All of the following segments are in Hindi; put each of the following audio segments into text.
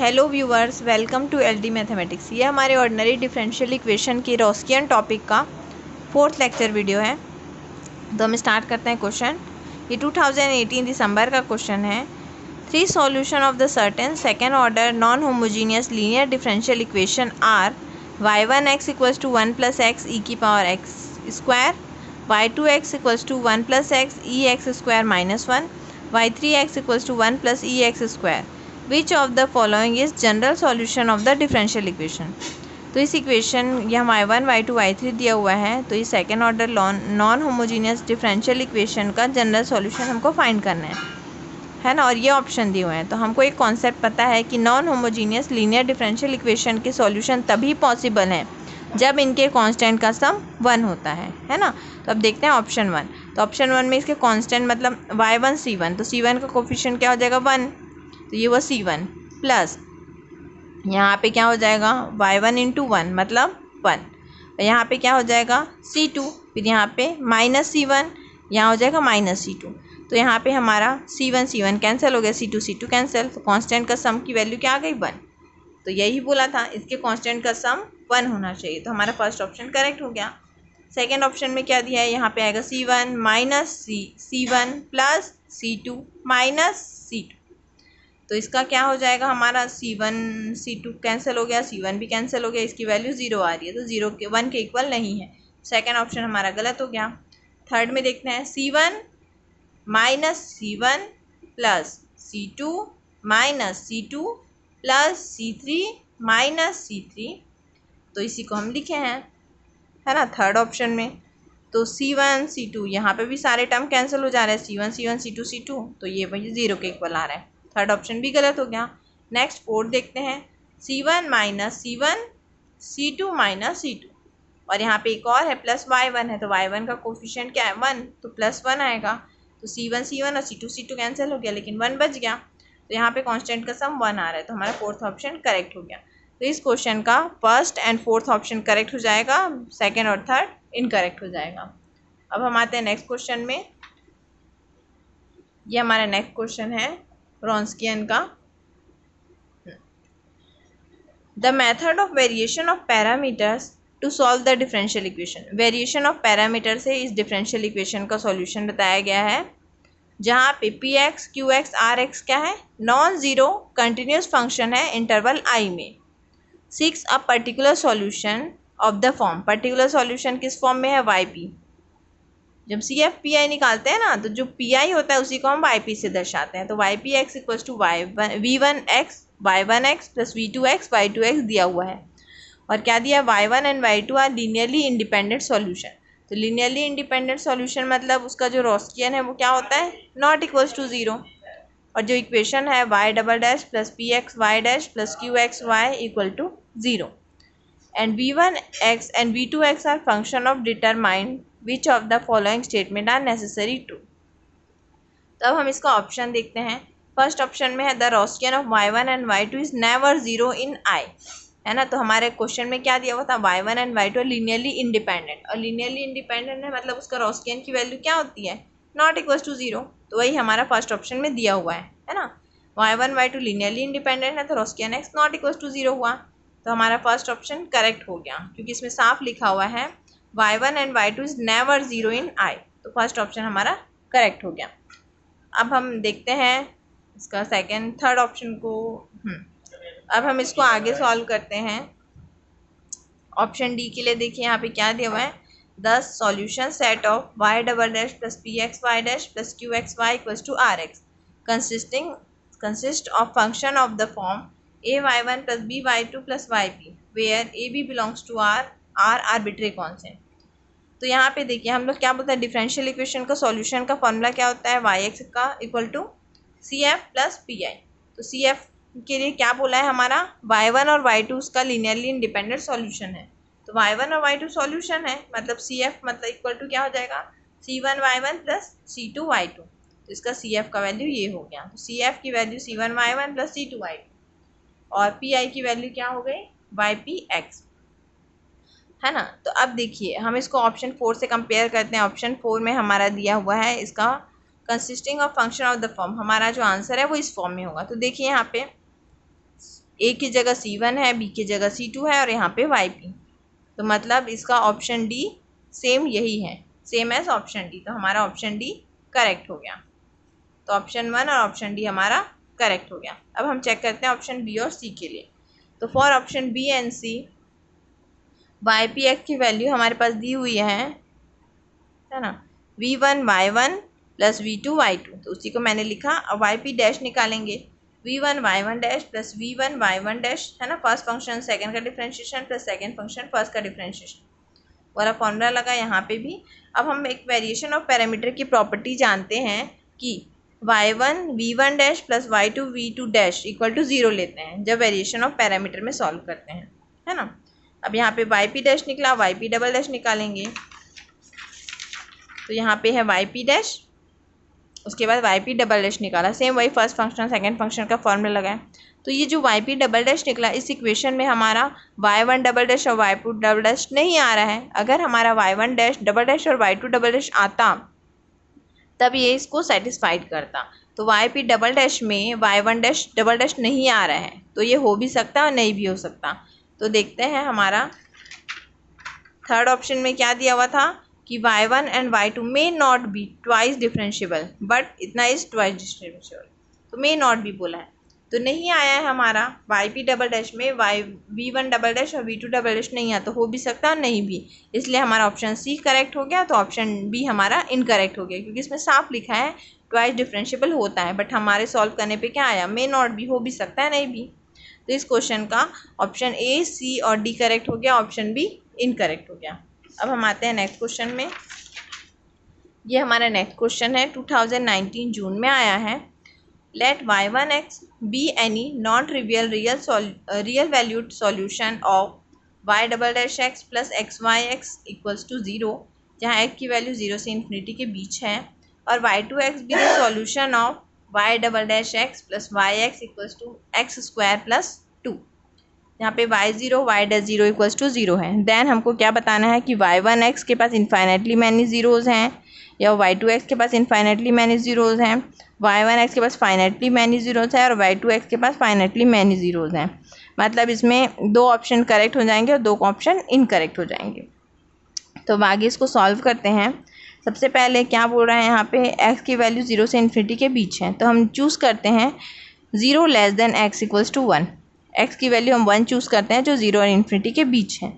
Hello viewers, welcome to LD mathematics. ये हमारे ऑर्डिनरी डिफरेंशियल इक्वेशन की रॉस्कियन टॉपिक का 4th लेक्चर वीडियो है। तो हम स्टार्ट करते हैं क्वेश्चन। ये 2018 दिसंबर का क्वेश्चन है। 3 solution of the certain second order non homogeneous linear differential equation are y1x equals to 1 plus x e की power x square, y2x equals to 1 plus x e x square minus 1, y3x equals to 1 plus e x square. Which of the following is general solution of the differential equation. तो इस इक्वेशन यहाँ y1 y2 y3 दिया हुआ है, तो ये second order non homogeneous differential equation का जनरल सॉल्यूशन हमको फाइंड करना है ना। और ये ऑप्शन दिए हुए हैं, तो हमको एक कॉन्सेप्ट पता है कि non homogeneous linear differential equation के सॉल्यूशन तभी पॉसिबल हैं जब इनके कांस्टेंट का सम 1 होता है ना। तो अब देखते हैं ऑप्शन 1। तो ऑप्शन 1 में इसके कांस्टेंट मतलब y1 c1, तो c1 का कोफिशिएंट क्या हो जाएगा 1, तो ये वो c1 प्लस यहाँ पे क्या हो जाएगा y1 इंटू 1 मतलब 1, यहाँ पे क्या हो जाएगा c2, फिर यहाँ पे माइनस c1, यहाँ हो जाएगा माइनस c2। तो यहाँ पे हमारा c1 कैंसिल हो गया, c2 कैंसिल, तो कांस्टेंट का सम की वैल्यू क्या आ गई 1। तो यही बोला था, इसके कांस्टेंट का सम 1 होना चाहिए, तो हमारा फर्स्ट ऑप्शन करेक्ट हो गया। सेकेंड ऑप्शन में क्या दिया है, यहाँ पे आएगा c1 minus c1 plus c2 minus c2। तो इसका क्या हो जाएगा हमारा c1 c2 कैंसिल हो गया, c1 भी कैंसिल हो गया, इसकी वैल्यू 0 आ रही है, तो 0 के 1 के इक्वल नहीं है। सेकेंड ऑप्शन हमारा गलत हो गया। थर्ड में देखते हैं c1 minus c1 plus c2 minus c2 plus c3 minus c3, तो इसी को हम लिखे हैं, है ना, थर्ड ऑप्शन में। तो c1 c2 यहाँ पे भी सारे टर्म कैंसिल हो जा रहे हैं, c1 c2 c2, तो ये वही 0 के इक्वल आ रहा है, थर्ड ऑप्शन भी गलत हो गया। नेक्स्ट फोर्थ देखते हैं, c1 minus c1 c2 minus c2, और यहाँ पे एक और है प्लस y1 है, तो y1 का कोफिशिएंट क्या है 1, तो प्लस 1 आएगा। तो c1 और c2 कैंसिल हो गया, लेकिन 1 बच गया, तो यहाँ पे कांस्टेंट का सम 1 आ रहा है, तो हमारा फोर्थ ऑप्शन करेक्ट हो गया। तो इस क्वेश्चन का first and fourth option correct हो जाएगा, सेकेंड और थर्ड इनकरेक्ट हो जाएगा। अब हम आते हैं नेक्स्ट क्वेश्चन में। ये हमारा नेक्स्ट क्वेश्चन है रॉन्स्कियन का। The method of variation of parameters to solve the differential equation. Variation of parameter से इस डिफरेंशियल इक्वेशन का सॉल्यूशन बताया गया है, जहाँ पे P X Q X R X क्या है, नॉन ज़ीरो कंटिन्यूस फंक्शन है इंटरवल आई में। 6 a particular solution of the form, particular solution किस फॉर्म में है वाई पी। जब सी एफ पी आई निकालते हैं ना, तो जो पी आई होता है उसी को हम वाई पी से दर्शाते हैं। तो Y P X equals to V one X Y one X plus V two X दिया हुआ है, और क्या दिया है y1 and y2 are linearly independent solution. तो लीनियरली इंडिपेंडेंट सॉल्यूशन मतलब उसका जो रॉस्कियन है वो क्या होता है, नॉट इक्वल्स टू 0, और जो इक्वेशन है y double dash plus P X Y dash plus Q X Y equal to 0, and v1x and v2x are function of determine which of the following statement are necessary to. तो अब हम इसका ऑप्शन देखते हैं। फर्स्ट ऑप्शन में है the wronskian of y1 and y2 is never 0 in I, है ना। तो हमारे क्वेश्चन में क्या दिया हुआ था, y1 and y2 linearly independent, और लीनियरली इंडिपेंडेंट है मतलब उसका रॉस्कियन की वैल्यू क्या होती है, नॉट इक्वल्स टू 0, तो वही हमारा फर्स्ट ऑप्शन में दिया हुआ है ना। y1 y2 लीनियरली इंडिपेंडेंट है, तो रॉस्कियन x नॉट इक्वल्स टू 0 हुआ, तो हमारा फर्स्ट ऑप्शन करेक्ट हो गया, क्योंकि इसमें साफ लिखा हुआ है y1 and y2 is never 0 in आई, तो फर्स्ट ऑप्शन हमारा करेक्ट हो गया। अब हम देखते हैं इसका सेकेंड थर्ड ऑप्शन को। अब हम इसको आगे सॉल्व करते हैं। ऑप्शन डी के लिए देखिए यहाँ पे क्या दिया हुआ है, the solution set of y double dash plus P X Y dash plus Q X Y equals to R X consist of function of the form a y1 plus b y2 plus yp where a b belongs to r arbitrary constant. तो यहाँ पे देखिए हम लोग क्या बोलते हैं, डिफरेंशियल इक्वेशन का सॉल्यूशन का फॉर्मूला क्या होता है, वाई एक्स का equal to C F plus P I. तो सी एफ के लिए क्या बोला है हमारा, y1 और y2 उसका लीनियरली इंडिपेंडेंट सॉल्यूशन है, तो y1 और y2 सॉल्यूशन है, मतलब CF मतलब इक्वल टू क्या हो जाएगा c1 y1 plus c2 y2, तो इसका CF का वैल्यू ये हो गया। तो CF की value c1 y1 plus c2 y2, और PI की वैल्यू क्या हो गई ypx, है ना। तो अब देखिए हम इसको ऑप्शन 4 से कंपेयर करते हैं। ऑप्शन 4 में हमारा दिया हुआ है इसका consisting of function of the form, हमारा जो आंसर है वो इस फॉर्म में होगा। तो देखिए यहाँ पे ए की जगह C1 है, बी की जगह C2 है और यहाँ पे YP। तो मतलब इसका ऑप्शन डी सेम यही है, सेम एज ऑप्शन डी। तो हमारा ऑप्शन डी करेक्ट हो गया। तो ऑप्शन 1 और ऑप्शन डी हमारा करेक्ट हो गया। अब हम चेक करते हैं ऑप्शन बी और सी के लिए। तो for option B and C YPX की वैल्यू हमारे पास दी हुई है ना, V1 Y1 plus V2 Y2। तो उसी को मैंने लिखा। अब YP डैश निकालेंगे, V1 Y1 dash plus V1 Y1 dash, है ना, फर्स्ट फंक्शन सेकंड का differentiation plus second function first का डिफरेंशिएशन वाला फॉर्मूला लगा यहाँ पे भी। अब हम एक वेरिएशन ऑफ पैरामीटर की प्रॉपर्टी जानते हैं कि Y1 V1 dash plus Y2 V2 dash equal to 0 लेते हैं जब वेरिएशन ऑफ पैरामीटर में सॉल्व करते हैं, है ना। अब यहाँ पे YP डैश निकला, YP डबल डैश निकालेंगे। तो यहाँ पे है YP डैश, उसके बाद YP डबल डैश निकाला, सेम वही फर्स्ट फंक्शन सेकंड फंक्शन का फॉर्मूला लगाए। तो ये जो YP डबल डैश निकला, इस इक्वेशन में हमारा Y1 डबल डैश और Y2 डबल डैश नहीं आ रहा है। अगर हमारा Y1 डैश डबल डैश और Y2 डबल डैश आता तब ये इसको सेटिस्फाइड करता। तो YP डबल डैश में Y1 डैश डबल डैश नहीं आ रहा है, तो ये हो भी सकता है और नहीं भी हो सकता। तो देखते हैं हमारा थर्ड ऑप्शन में क्या दिया हुआ था कि Y1 and Y2 may not be twice differentiable but इतना इज ट्वाइस डिफरेंशिएबल। तो मे नॉट बी बोला है, तो नहीं आया है हमारा YP डबल डैश में V1 डबल डैश और V2 डबल डैश नहीं आया, तो हो भी सकता है और नहीं भी, इसलिए हमारा ऑप्शन सी करेक्ट हो गया। तो ऑप्शन बी हमारा इनकरेक्ट हो गया, क्योंकि इसमें साफ लिखा है ट्वाइस डिफरेंशिएबल होता है, बट हमारे सॉल्व करने पे क्या आया, मे नॉट बी, हो भी सकता है नहीं भी। तो इस क्वेश्चन का ऑप्शन ए, सी और डी करेक्ट हो गया, ऑप्शन बी इनकरेक्ट हो गया। अब हम आते हैं नेक्स्ट क्वेश्चन में। ये हमारा नेक्स्ट क्वेश्चन है, 2019 जून में आया है। Let y1x be any non trivial real valued solution of y double dash X plus XYX equals to 0, जहाँ x की वैल्यू 0 से इन्फिनिटी के बीच है, और y2x be the solution of y double dash X plus YX equals to X square plus 2, यहाँ पे y0 y dash 0 equals to 0 है। देन हमको क्या बताना है कि y1x के पास इन्फाइनेटली मैनी ज़ीरोज़ हैं, या y2x के पास इन्फाइनेटली मैनी ज़ीरोज़ हैं, y1x के पास फाइनेटली मैनी ज़ीरोज़ है और y2x के पास फाइनेटली मैनी ज़ीरोज़ हैं। मतलब इसमें दो ऑप्शन करेक्ट हो जाएंगे और दो ऑप्शन इनकरेक्ट हो जाएंगे। तो आगे इसको सॉल्व करते हैं। सबसे पहले क्या बोल रहे हैं यहाँ पे, x की वैल्यू 0 से इन्फिनिटी के बीच है, तो हम चूज़ करते हैं 0 less than x equals to 1। x की वैल्यू हम 1 चूज़ करते हैं जो 0 और इन्फिनिटी के बीच है।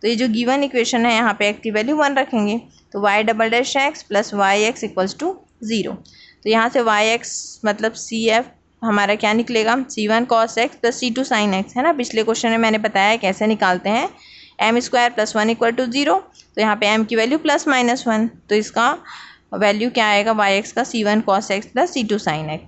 तो ये जो गिवन इक्वेशन है यहाँ पे x की वैल्यू 1 रखेंगे, तो y double dash X plus YX equals to 0। तो यहाँ से YX मतलब CF हमारा क्या निकलेगा, C1 cos x plus C2 sin x, है ना। पिछले क्वेश्चन में मैंने बताया कैसे निकालते हैं, m square plus 1 equal to 0। तो यहाँ पे m की वैल्यू प्लस माइनस 1, तो इसका वैल्यू क्या आएगा YX का, C1 cos x plus C2 sin x।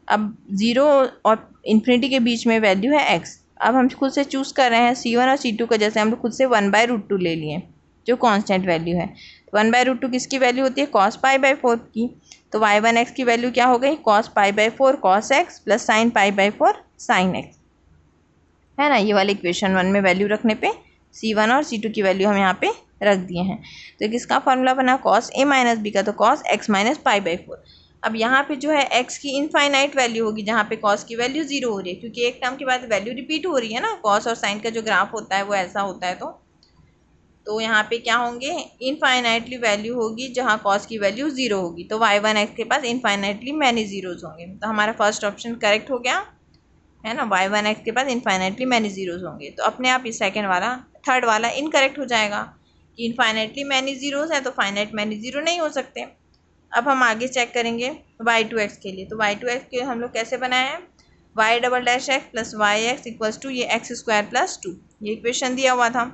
अब 0 और इन्फिनिटी के बीच में वैल्यू है x। अब हम खुद से चूज़ कर रहे हैं C1 और C2 का, जैसे हम लोग खुद से 1/√2 ले लिए जो कांस्टेंट वैल्यू है। 1/√2 किसकी वैल्यू होती है, cos π/4 की। तो y1x की वैल्यू क्या हो गई, cos π/4 cos x plus sin π/4 sin x, है ना। ये वाले इक्वेशन 1 में वैल्यू रखने पे C1 और C2 की वैल्यू हम यहाँ पे रख दिए हैं। तो किसका फॉर्मूला बना, cos a माइनस b का, तो cos x माइनस π/4। अब यहाँ पे जो है x की इनफाइनाइट वैल्यू होगी, जहाँ पे cos की वैल्यू 0 हो रही है, क्योंकि एक टर्म के बाद वैल्यू रिपीट हो रही है ना। cos और sin का जो ग्राफ होता है वो ऐसा होता है। तो यहाँ पे क्या होंगे, इनफाइनाइटली वैल्यू होगी जहाँ cos की वैल्यू 0 होगी। तो y1x के पास इनफाइनाइटली मैनी ज़ीरोज़ होंगे। तो हमारा फर्स्ट ऑप्शन करेक्ट हो गया, है ना। y1x के पास इनफाइनाइटली मैनी ज़ीरोज़ होंगे। तो अपने आप ये थर्ड वाला इनकरेक्ट हो जाएगा कि इनफाइनाइटली मैनी ज़ीरोज़ है, तो फाइनाइट मैनी ज़ीरो नहीं हो सकते। अब हम आगे चेक करेंगे y2x के लिए। तो y2x के हम लोग कैसे बनाए हैं, y double dash X plus YX equals to ये एक्स स्क्वायर प्लस 2, ये इक्वेशन दिया हुआ था।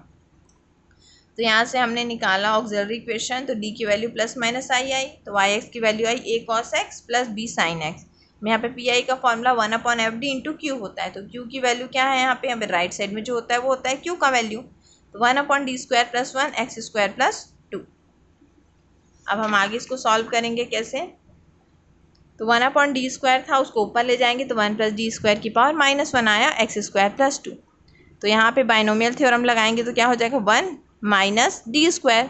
तो यहाँ से हमने निकाला ऑक्सिलरी इक्वेशन, तो d की वैल्यू प्लस माइनस आई, तो YX की value I a cos x plus b sin x। यहाँ पे PI का फॉर्मूला 1/FD इंटू Q होता है। तो Q की वैल्यू क्या है, यहाँ पे राइट साइड में जो होता है वो होता है Q का वैल्यू, तो 1/d square plus 1 x square plus 2। अब हम आगे इसको सॉल्व करेंगे कैसे, तो 1/d स्क्वायर था उसको ऊपर ले जाएंगे, तो 1 + d स्क्वायर की पावर -1 आया x स्क्वायर प्लस 2। तो यहाँ पे बाइनोमियल थ्योरम लगाएंगे तो क्या हो जाएगा, 1 minus D square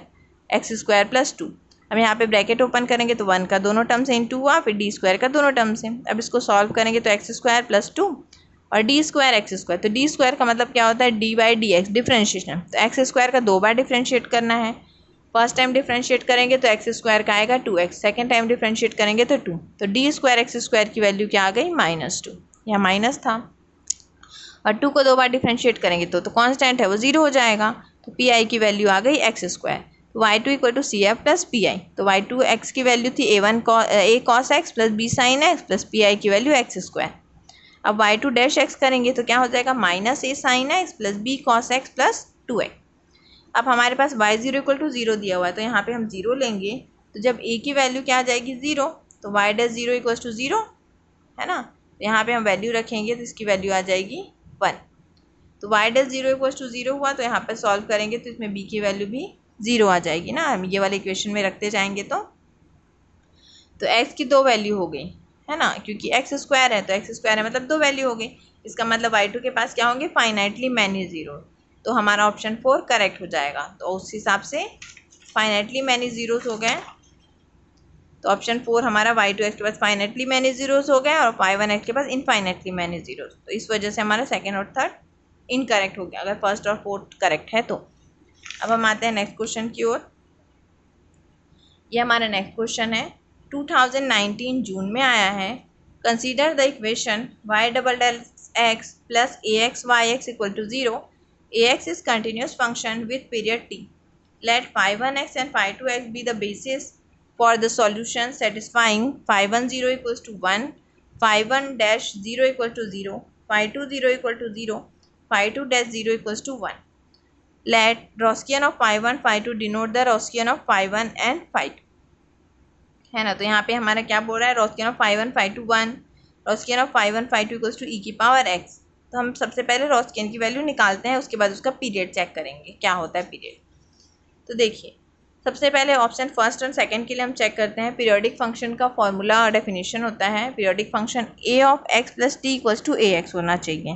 x square plus 2। अब यहाँ पे ब्रैकेट ओपन करेंगे तो 1 का दोनों टर्म से इंटू हुआ, फिर डी स्क्वायर का दोनों टर्म से। अब इसको सॉल्व करेंगे तो एक्स स्क्वायर प्लस 2 और डी स्क्वायर एक्स स्क्वायर, तो डी स्क्वायर का मतलब क्या होता है, D by D x, differentiation. तो एक्स स्क्वायर का 2 बार डिफ्रेंशिएट करना है। फर्स्ट टाइम डिफ्रेंशिएट करेंगे तो एक्स स्क्वायर का आएगा 2x, सेकेंड टाइम डिफ्रेंशिएट करेंगे तो 2, तो डी स्क्वायर एक्स स्क्वायर की वैल्यू क्या आ गई, -2, यहाँ माइनस था। और 2 को 2 बार डिफ्रेंशिएट करेंगे तो कांस्टेंट है वो 0 हो जाएगा, तो पी आई की वैल्यू आ गई एक्स स्क्वायर। तो y2 equal to C F plus P I, तो y2 x की वैल्यू थी a cos x plus b sin x plus P I की वैल्यू एक्स स्क्वायर। अब y2 डैश x करेंगे तो क्या हो जाएगा, -a sin x plus b cos x plus 2x। अब हमारे पास y0 इक्वल टू 0 दिया हुआ है, तो यहाँ पे हम 0 लेंगे, तो जब a की वैल्यू क्या आ जाएगी 0, तो y डैश 0 इक्वल टू 0 है ना, तो यहाँ पे हम वैल्यू रखेंगे तो इसकी वैल्यू आ जाएगी 1। तो y डैश 0 इक्वल टू 0 हुआ, तो यहाँ पे सॉल्व करेंगे तो इसमें b की वैल्यू भी 0 आ जाएगी ना, हम ये वाले इक्वेशन में रखते जाएंगे तो x की 2 वैल्यू हो गई है ना, क्योंकि एक्स स्क्वायर है तो एक्स स्क्वायर है मतलब 2 वैल्यू हो गई। इसका मतलब y2 के पास क्या होंगे, फाइनाइटली मैनी ज़ीरो, तो हमारा ऑप्शन 4 करेक्ट हो जाएगा। तो उस हिसाब से फाइनाइटली मैनी ज़ीरोस हो गए, तो ऑप्शन 4 हमारा y2 के पास फाइनाइटली मैनी ज़ीरोस हो गए और y1 के पास इनफाइनाइटली मैनी ज़ीरोस, तो इस वजह से हमारा सेकेंड और थर्ड इनकरेक्ट हो गया, अगर फर्स्ट और फोर्थ करेक्ट है तो। अब हम आते हैं नेक्स्ट क्वेश्चन की ओर। ये हमारा नेक्स्ट क्वेश्चन है, 2019 जून में आया है। Consider the equation y double del x plus ax yx equal to 0। ax is continuous function with period t। Let phi1x and phi2x be the basis for the solution satisfying phi10 equals to 1, phi1 dash 0 equal to 0, phi20 equal to 0, phi2 dash 0 equals to 1। Let Roscian of phi1 phi2 denote the Roscian of phi1 and phi2 है ना। तो यहाँ पे हमारा क्या बोल रहा है, Roscian of phi1 phi2 1, Roscian of phi1 phi2 equals to e की पावर x। तो हम सबसे पहले Roscian की वैल्यू निकालते हैं, उसके बाद उसका पीरियड चेक करेंगे क्या होता है पीरियड। तो देखिए सबसे पहले ऑप्शन फर्स्ट और सेकंड के लिए हम चेक करते हैं। पीरियोडिक फंक्शन का फॉर्मूला और डेफिनेशन होता है, periodic function a of x plus T equals to ax होना चाहिए।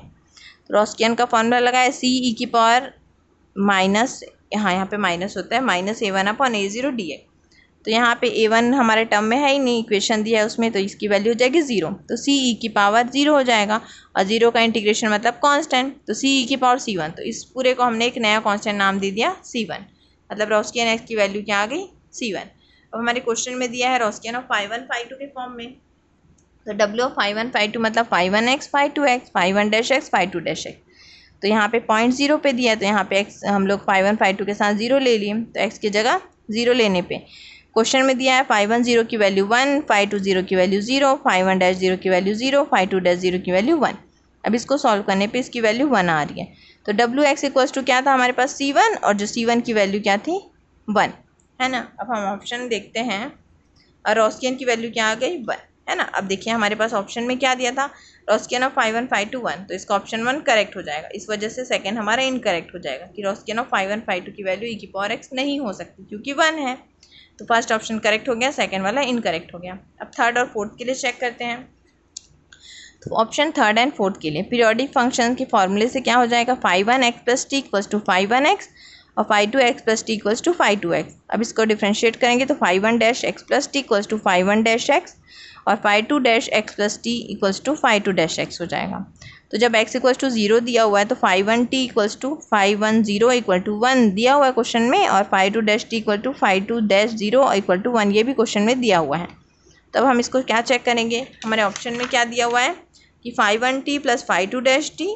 तो Roscian का फॉर्मूला लगा है c e की पावर माइनस, यहाँ पे माइनस होता है, -a1 अपॉन a0 dx। तो यहाँ पे a1 हमारे टर्म में है ही नहीं, इक्वेशन दिया है उसमें, तो इसकी वैल्यू हो जाएगी 0, तो c e की पावर 0 हो जाएगा, और 0 का इंटीग्रेशन मतलब कांस्टेंट, तो c e की पावर c1, तो इस पूरे को हमने एक नया कांस्टेंट नाम दे दिया c1, मतलब Roscian x की वैल्यू क्या आ गई c1। अब हमारे क्वेश्चन में दिया है Roscian ऑफ phi1 phi2 के फॉर्म में, तो w ऑफ phi1 phi2 मतलब phi1x phi2x phi1 dash x phi2 dash x। तो यहाँ पे 0.0 पे दिया, तो यहाँ पे x हम लोग phi1 phi2 के साथ 0 ले लिए, तो x की जगह 0 लेने पे क्वेश्चन में दिया है phi1 0 की वैल्यू 1, phi2 0 की वैल्यू 0, phi1 डैश 0 की वैल्यू 0, phi2 डैश 0 की वैल्यू 1। अब इसको सॉल्व करने पे इसकी वैल्यू 1 आ रही है, तो डब्ल्यू एक्स इक्वल्स टू क्या था हमारे पास c1, और जो c1 की वैल्यू क्या थी 1 है ना। अब हम ऑप्शन देखते हैं, और Roscian की वैल्यू क्या आ गई 1 है ना। अब देखिए हमारे पास ऑप्शन में क्या दिया था, Roscian ऑफ phi1 phi2 1, तो इसका ऑप्शन 1 करेक्ट हो जाएगा, इस वजह से सेकंड हमारा इनकरेक्ट हो जाएगा कि Roscian ऑफ phi1 phi2 की वैल्यू e की पावर x नहीं हो सकती क्योंकि 1 है। तो फर्स्ट ऑप्शन करेक्ट हो गया, सेकंड वाला इनकरेक्ट हो गया। अब थर्ड और फोर्थ के लिए चेक करते हैं। तो ऑप्शन थर्ड एंड फोर्थ के लिए पीरियोडिक फंक्शन के फॉर्मूले से क्या हो जाएगा, phi1x plus T equals to phi1x और phi2x plus T equals to phi2x। अब इसको डिफ्रेंशिएट करेंगे तो phi1 dash X plus T equals to phi1 dash X और phi2 dash X plus T equals to phi2 dash X हो जाएगा। तो जब x इक्वल्स टू 0 दिया हुआ है तो phi1 t equals to phi10 equal to 1 दिया हुआ है क्वेश्चन में, और phi2 dash T equal to phi2 dash 0 equal to 1 ये भी क्वेश्चन में दिया हुआ है। तब हम इसको क्या चेक करेंगे, हमारे ऑप्शन में क्या दिया हुआ है कि phi1 t plus phi2 dash T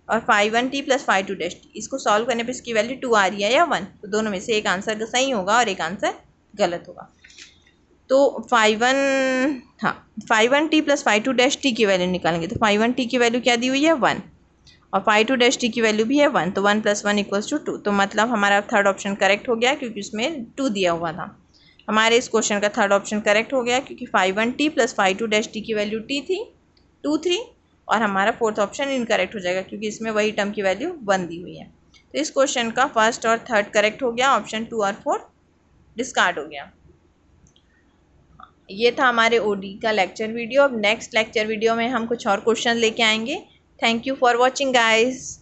और phi1 t plus phi2 dash T, इसको सॉल्व करने पे इसकी वैल्यू 2 आ रही है या 1, तो दोनों में से एक आंसर सही होगा और एक आंसर गलत होगा। तो phi1 t plus phi2 dash T की वैल्यू निकालेंगे, तो phi1 t की वैल्यू क्या दी हुई है 1 और phi2 डैश टी की वैल्यू भी है 1, तो 1 प्लस 1 इक्वल्स टू 2, तो मतलब हमारा थर्ड ऑप्शन करेक्ट हो गया क्योंकि उसमें 2 दिया हुआ था। हमारे इस क्वेश्चन का थर्ड ऑप्शन करेक्ट हो गया क्योंकि phi1 t plus phi2 dash T की वैल्यू t थी 2 3, और हमारा फोर्थ ऑप्शन इनकरेक्ट हो जाएगा क्योंकि इसमें वही टर्म की वैल्यू 1 दी हुई है। तो इस क्वेश्चन का फर्स्ट और थर्ड करेक्ट हो गया, ऑप्शन 2 और 4 डिस्कार्ड हो गया। ये था हमारे ओडी का लेक्चर वीडियो। अब नेक्स्ट लेक्चर वीडियो में हम कुछ और क्वेश्चन लेके आएंगे। Thank you for watching guys.